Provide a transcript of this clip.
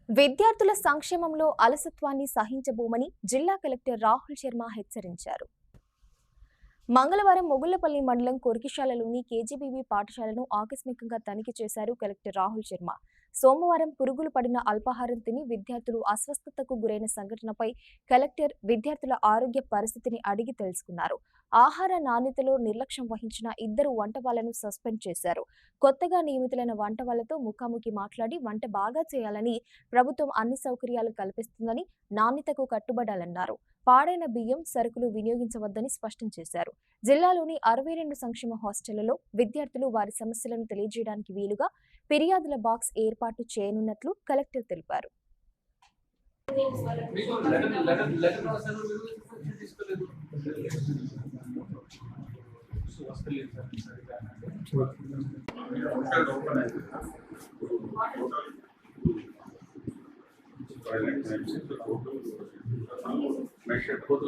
విద్యార్థుల సంక్షేమంలో అలసత్వాన్ని సహించబోమని జిల్లా కలెక్టర్ రాహుల్ శర్మ హెచ్చరించారు. మంగళవారం మొగుళ్లపల్లి మండలం కొరికిశాలలోని కేజీబీవీ పాఠశాలను ఆకస్మికంగా తనిఖీ చేశారు కలెక్టర్ రాహుల్ శర్మ. సోమవారం పురుగులు పడిన అల్పాహారం తిని విద్యార్థులు అస్వస్థతకు గురైన సంఘటనపై కలెక్టర్ విద్యార్థుల ఆరోగ్య పరిస్థితిని అడిగి తెలుసుకున్నారు. ఆహార నాణ్యతలో నిర్లక్ష్యం వహించిన 2 వంటవాళ్లను సస్పెండ్ చేశారు. కొత్తగా నియమితులైన వంటవాళ్లతో ముఖాముఖి మాట్లాడి వంట బాగా చేయాలని, ప్రభుత్వం అన్ని సౌకర్యాలు కల్పిస్తుందని, నాణ్యతకు కట్టుబడాలన్నారు. పాడైన బియ్యం, సరుకులు వినియోగించవద్దని స్పష్టం చేశారు. జిల్లాలోని 62 సంక్షేమ హాస్టళ్లలో విద్యార్థులు వారి సమస్యలను తెలియజేయడానికి వీలుగా ఫిర్యాదుల బాక్స్ ఏర్పాటు చేయనున్నట్లు కలెక్టర్ తెలిపారు. total